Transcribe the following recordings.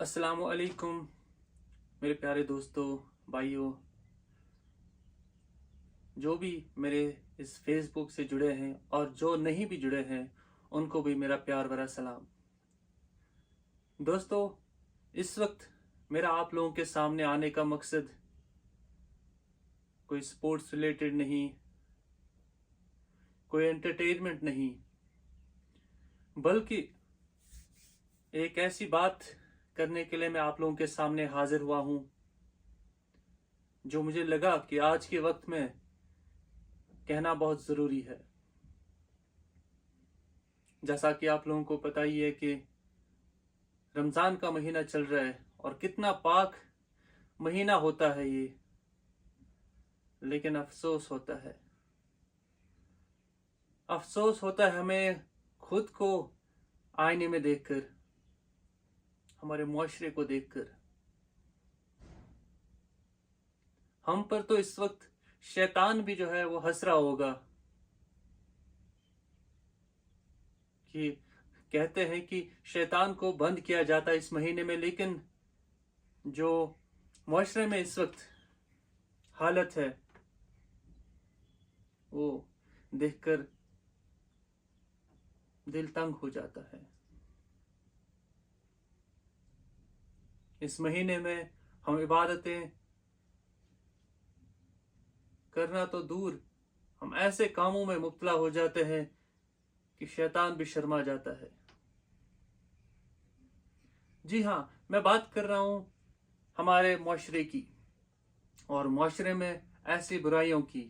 अस्सलामु अलैकुम मेरे प्यारे दोस्तों, भाइयों, जो भी मेरे इस फेसबुक से जुड़े हैं और जो नहीं भी जुड़े हैं उनको भी मेरा प्यार भरा सलाम। दोस्तों, इस वक्त मेरा आप लोगों के सामने आने का मकसद कोई स्पोर्ट्स रिलेटेड नहीं, कोई एंटरटेनमेंट नहीं, बल्कि एक ऐसी बात करने के लिए मैं आप लोगों के सामने हाजिर हुआ हूं जो मुझे लगा कि आज के वक्त में कहना बहुत ज़रूरी है। जैसा कि आप लोगों को पता ही है कि रमज़ान का महीना चल रहा है और कितना पाक महीना होता है ये, लेकिन अफसोस होता है हमें खुद को आईने में देखकर, हमारे मुआशरे को देखकर। हम पर तो इस वक्त शैतान भी जो है वो हंस रहा होगा कि कहते हैं कि शैतान को बंद किया जाता है इस महीने में, लेकिन जो मुआशरे में इस वक्त हालत है वो देखकर दिल तंग हो जाता है। इस महीने में हम इबादतें करना तो दूर, हम ऐसे कामों में मुब्तला हो जाते हैं कि शैतान भी शर्मा जाता है। जी हाँ, मैं बात कर रहा हूं हमारे मुआशरे की और मुआशरे में ऐसी बुराइयों की,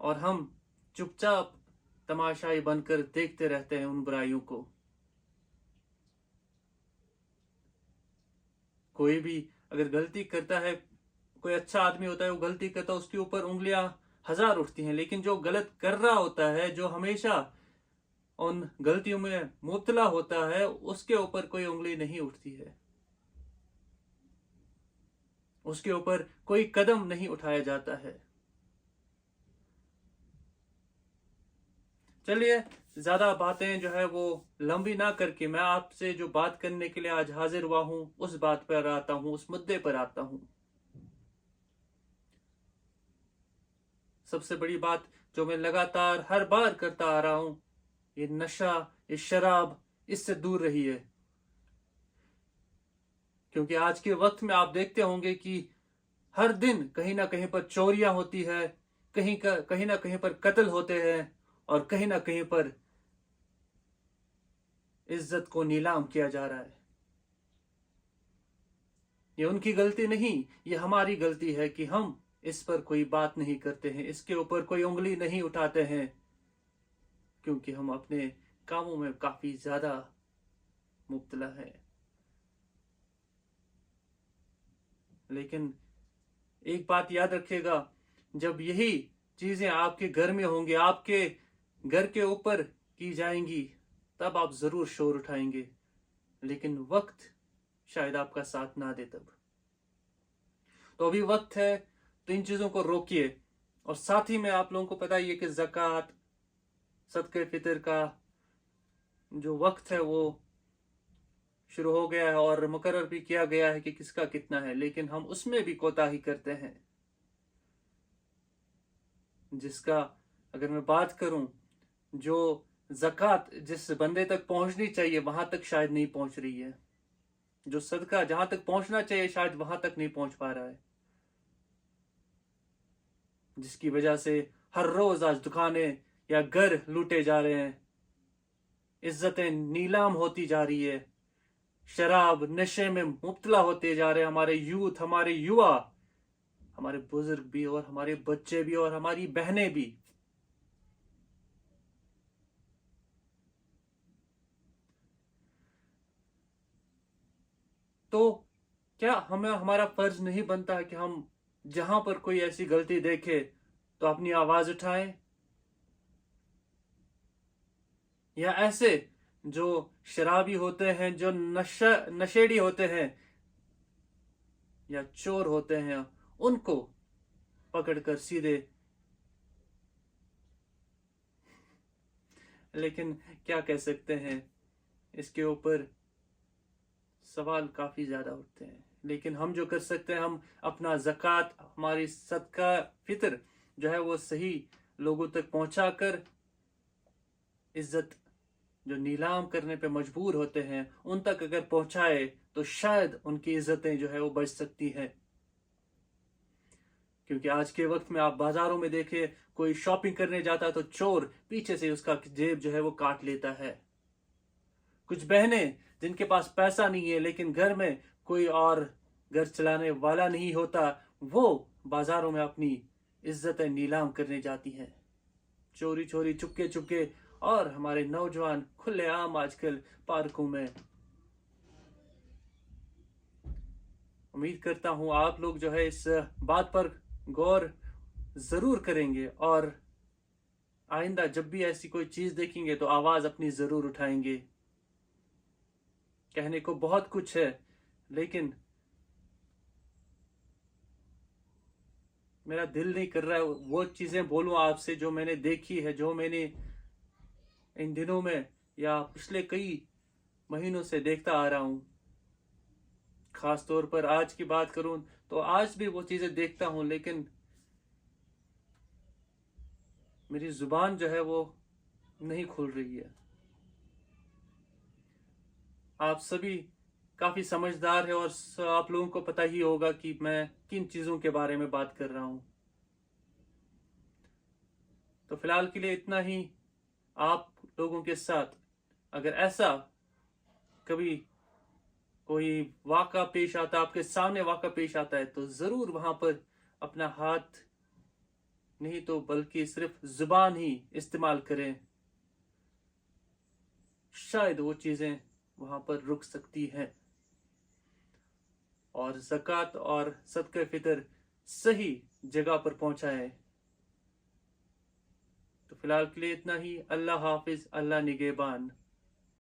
और हम चुपचाप तमाशाई बनकर देखते रहते हैं उन बुराइयों को। कोई भी अगर गलती करता है, कोई अच्छा आदमी होता है, वो गलती करता है, उसके ऊपर उंगलियां हजार उठती हैं, लेकिन जो गलत कर रहा होता है, जो हमेशा उन गलतियों में मुब्तला होता है, उसके ऊपर कोई उंगली नहीं उठती है, उसके ऊपर कोई कदम नहीं उठाया जाता है। चलिए, ज्यादा बातें जो है वो लंबी ना करके मैं आपसे जो बात करने के लिए आज हाजिर हुआ हूं उस बात पर आता हूं, उस मुद्दे पर आता हूं। सबसे बड़ी बात जो मैं लगातार हर बार करता आ रहा हूं, ये नशा, ये शराब, इससे दूर रहिए। क्योंकि आज के वक्त में आप देखते होंगे कि हर दिन कहीं ना कहीं पर चोरियां होती है, कहीं ना कहीं पर कत्ल होते हैं, और कहीं ना कहीं पर इज्जत को नीलाम किया जा रहा है। ये उनकी गलती नहीं, ये हमारी गलती है कि हम इस पर कोई बात नहीं करते हैं, इसके ऊपर कोई उंगली नहीं उठाते हैं, क्योंकि हम अपने कामों में काफी ज्यादा मुब्तला है। लेकिन एक बात याद रखिएगा, जब यही चीजें आपके घर में होंगे, आपके घर के ऊपर की जाएंगी, तब आप जरूर शोर उठाएंगे, लेकिन वक्त शायद आपका साथ ना दे तब। तो अभी वक्त है, तो इन चीजों को रोकिए। और साथ ही में आप लोगों को पता ही है कि ज़कात, सदके फितर का जो वक्त है वो शुरू हो गया है और मुकर्रर भी किया गया है कि किसका कितना है, लेकिन हम उसमें भी कोताही करते हैं। जिसका अगर मैं बात करूं, जो ज़कात जिस बंदे तक पहुंचनी चाहिए वहां तक शायद नहीं पहुंच रही है, जो सदका जहां तक पहुंचना चाहिए शायद वहां तक नहीं पहुंच पा रहा है, जिसकी वजह से हर रोज आज दुकानें या घर लूटे जा रहे हैं, इज्जतें नीलाम होती जा रही है, शराब नशे में मुब्तला होते जा रहे हैं हमारे यूथ, हमारे युवा, हमारे बुजुर्ग भी और हमारे बच्चे भी और हमारी बहनें भी। तो क्या हमें हमारा फर्ज नहीं बनता है कि हम जहां पर कोई ऐसी गलती देखे तो अपनी आवाज उठाएं? या ऐसे जो शराबी होते हैं, जो नशेड़ी होते हैं या चोर होते हैं, उनको पकड़कर सीधे, लेकिन क्या कह सकते हैं, इसके ऊपर सवाल काफ़ी ज़्यादा उठते हैं, लेकिन हम जो कर सकते हैं, हम अपना ज़कात, हमारी सदका फितर जो है वो सही लोगों तक पहुंचा कर इज्जत जो नीलाम करने पे मजबूर होते हैं उन तक अगर पहुंचाए तो शायद उनकी इज्जतें जो है वो बच सकती हैं। क्योंकि आज के वक्त में आप बाजारों में देखें, कोई शॉपिंग करने जाता है तो चोर पीछे से उसका जेब जो है वो काट लेता है। कुछ बहनें जिनके पास पैसा नहीं है लेकिन घर में कोई और घर चलाने वाला नहीं होता, वो बाजारों में अपनी इज्जतें नीलाम करने जाती हैं, चोरी चोरी चुपके चुपके। और हमारे नौजवान खुलेआम आजकल पार्कों में। उम्मीद करता हूं आप लोग जो है इस बात पर गौर जरूर करेंगे और आइंदा जब भी ऐसी कोई चीज देखेंगे तो आवाज अपनी जरूर उठाएंगे। कहने को बहुत कुछ है, लेकिन मेरा दिल नहीं कर रहा है वो चीजें बोलूं आपसे जो मैंने देखी है, जो मैंने इन दिनों में या पिछले कई महीनों से देखता आ रहा हूं। खास तौर पर आज की बात करूं तो आज भी वो चीजें देखता हूं, लेकिन मेरी जुबान जो है वो नहीं खुल रही है। आप सभी काफी समझदार है और आप लोगों को पता ही होगा कि मैं किन चीजों के बारे में बात कर रहा हूं। तो फिलहाल के लिए इतना ही। आप लोगों के साथ अगर ऐसा कभी कोई वाक़ा पेश आता, आपके सामने वाक़ा पेश आता है, तो जरूर वहां पर अपना हाथ नहीं तो बल्कि सिर्फ जुबान ही इस्तेमाल करें। शायद वो चीजें वहां पर रुक सकती हैं और ज़कात और सदका फितर सही जगह पर पहुंचाएं। तो फिलहाल के लिए इतना ही। अल्लाह हाफिज, अल्लाह निगहबान।